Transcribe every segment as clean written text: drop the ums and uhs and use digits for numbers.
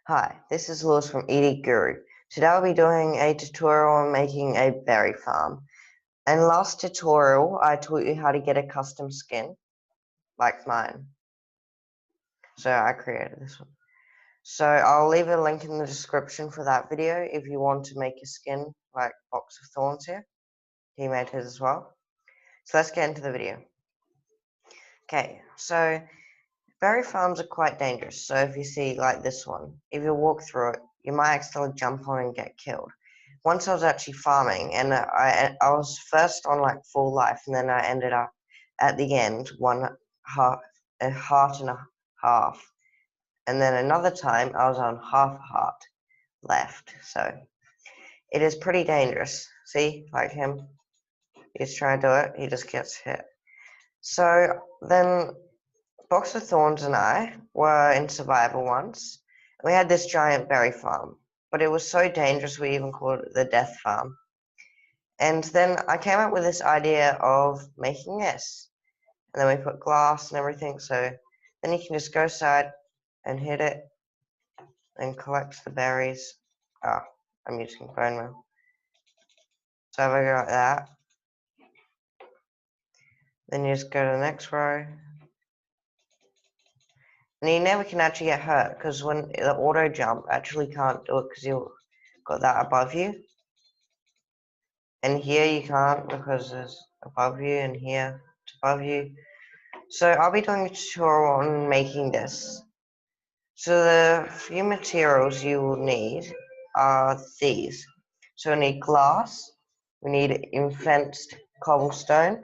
Hi, this is Lewis from ED Guru. Today I'll be doing a tutorial on making a berry farm. In last tutorial, I taught you how to get a custom skin, like mine. So I created this one. So I'll leave a link in the description for that video if you want to make a skin like Box of Thorns here. He made his as well. So let's get into the video. Okay, so berry farms are quite dangerous. So if you see like this one, if you walk through it, you might accidentally jump on and get killed. Once I was actually farming, and I was first on like full life, and then I ended up at the end a heart and a half, and then another time I was on half a heart left. So it is pretty dangerous. See, like him, he's trying to do it, he just gets hit. So then Box of Thorns and I were in survival once. We had this giant berry farm, but it was so dangerous we even called it the death farm. And then I came up with this idea of making this. And then we put glass and everything, so then you can just go inside and hit it and collect the berries. Ah, I'm using bone meal. So if I go like that, then you just go to the next row. And you never can actually get hurt, because when the auto jump actually can't do it because you've got that above you. And here you can't because there's above you, and here it's above you. So I'll be doing a tutorial on making this. So the few materials you will need are these. So we need glass, we need infenced cobblestone,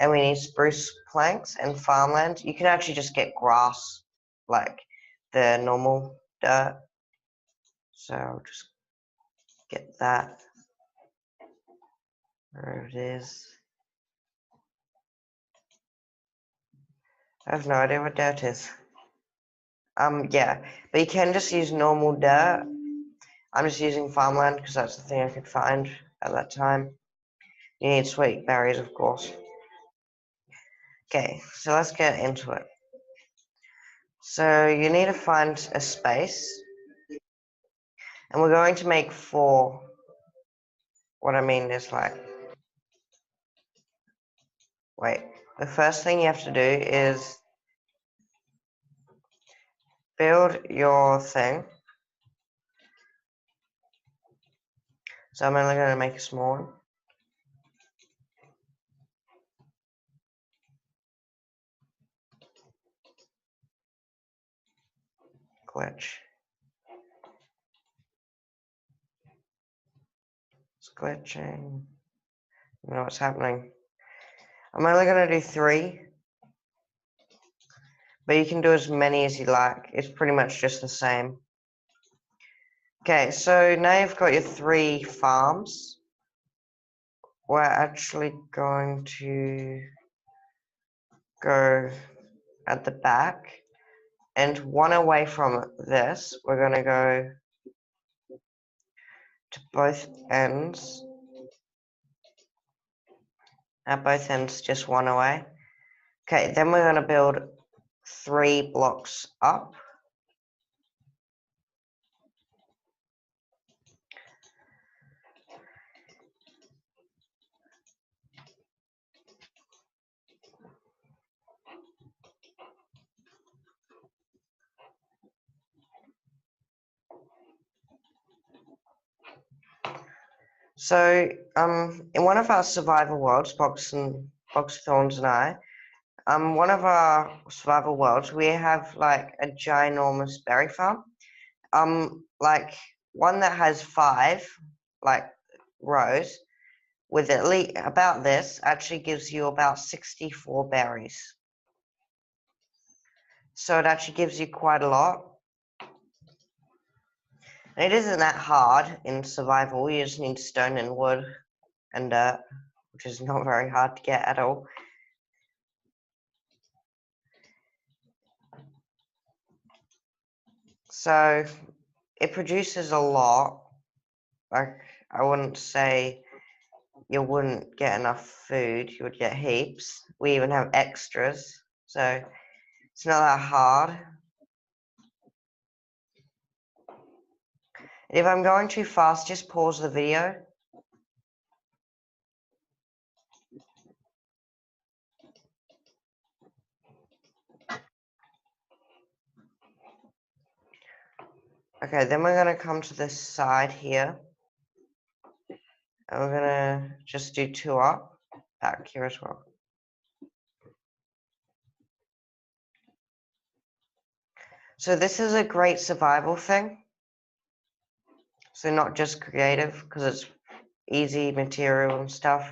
and we need spruce planks and farmland. You can actually just get grass, like the normal dirt. So I'll just get that. There it is. I have no idea what dirt is. Yeah, but you can just use normal dirt. I'm just using farmland because that's the thing I could find at that time. You need sweet berries, of course. Okay, so let's get into it. So you need to find a space, and we're going to make 4. What I mean is wait, the first thing you have to do is build your thing. So I'm only going to make a small one. Glitch. It's glitching. I don't know what's happening. I'm only going to do 3. But you can do as many as you like. It's pretty much just the same. Okay, so now you've got your 3 farms. We're actually going to go at the back, and one away from this, we're going to go to both ends. At both ends, just one away. Okay, then we're going to build 3 blocks up. So, in one of our survival worlds, Box of Thorns and I, one of our survival worlds, we have like a ginormous berry farm. Like one that has 5 like rows with at least about this actually gives you about 64 berries. So it actually gives you quite a lot. And it isn't that hard in survival. You just need stone and wood and dirt, which is not very hard to get at all. So it produces a lot. Like, I wouldn't say you wouldn't get enough food. You would get heaps. We even have extras. So it's not that hard. If I'm going too fast, just pause the video. Okay, then we're going to come to this side here. And we're going to just do 2 up, back here as well. So this is a great survival thing. So not just creative, because it's easy material and stuff.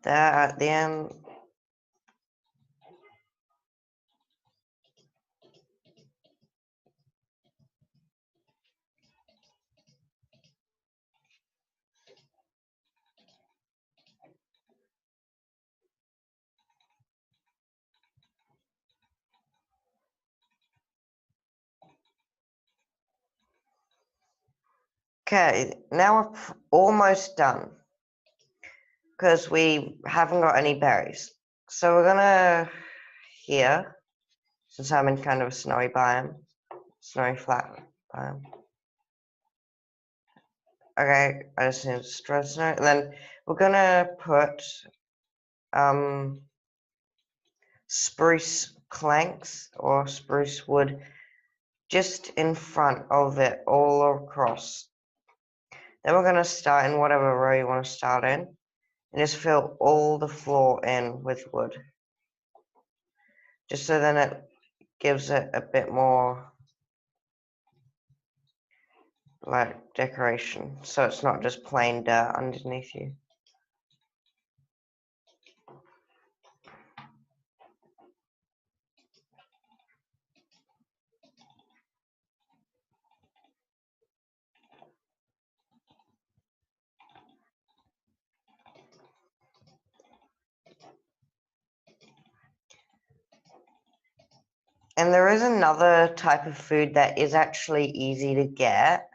There at the end. Okay, now we're almost done because we haven't got any berries. So we're gonna here, since I'm in kind of a snowy biome, snowy flat biome. Okay, I just need to spread snow, and then we're gonna put spruce planks or spruce wood just in front of it all across. Then we're going to start in whatever row you want to start in and just fill all the floor in with wood. Just so then it gives it a bit more like decoration. So it's not just plain dirt underneath you. And there is another type of food that is actually easy to get.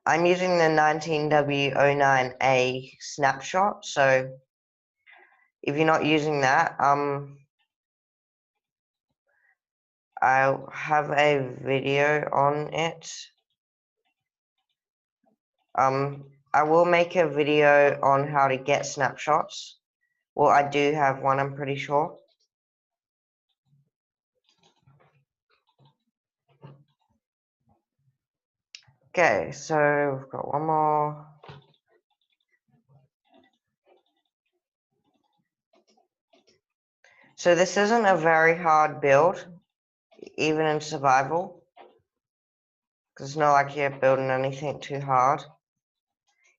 I'm using the 19W09A snapshot, so if you're not using that, I'll have a video on it. I will make a video on how to get snapshots. Well, I do have one, I'm pretty sure. Okay, so we've got one more. So this isn't a very hard build, even in survival, because it's not like you're building anything too hard.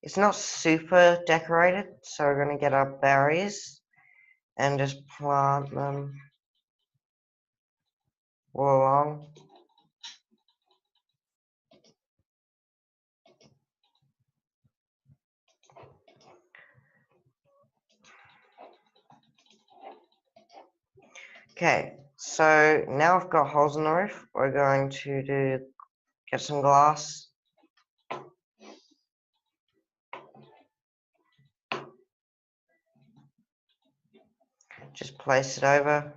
It's not super decorated, so we're going to get our berries and just plant them all along. Okay, so now I've got holes in the roof. We're going to get some glass. Just place it over.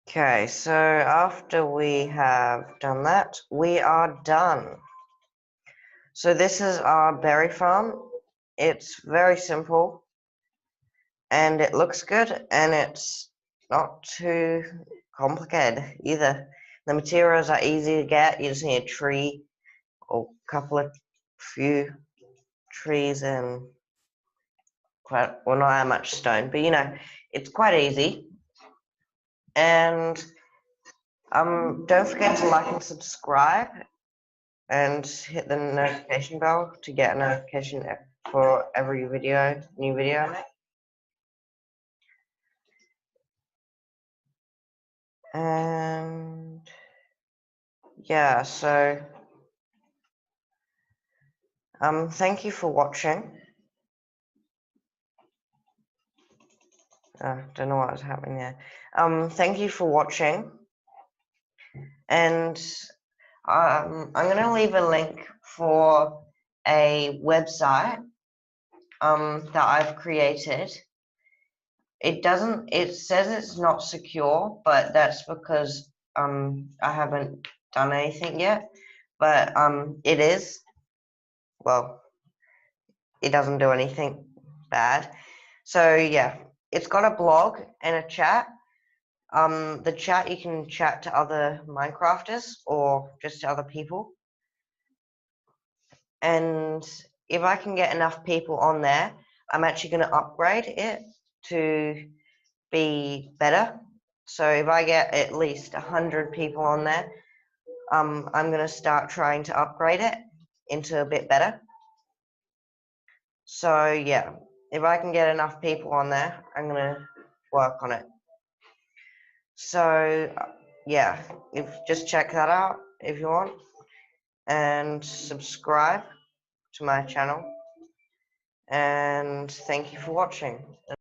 Okay, so after we have done that, we are done. So this is our berry farm. It's very simple and it looks good and it's not too complicated either. The materials are easy to get. You just need a tree or a few trees and not that much stone, but it's quite easy. And don't forget to like and subscribe and hit the notification bell to get a notification for every new video I make. And yeah, so thank you for watching. Don't know what's happening there. Thank you for watching, and I'm going to leave a link for a website that I've created. It says it's not secure, but that's because I haven't done anything yet. But it is. Well, it doesn't do anything bad. So yeah, it's got a blog and a chat. The chat, you can chat to other Minecrafters or just to other people. And if I can get enough people on there, I'm actually going to upgrade it to be better. So if I get at least 100 people on there, I'm going to start trying to upgrade it into a bit better. So yeah, if I can get enough people on there, I'm going to work on it. So yeah, just check that out if you want, and subscribe to my channel, and thank you for watching.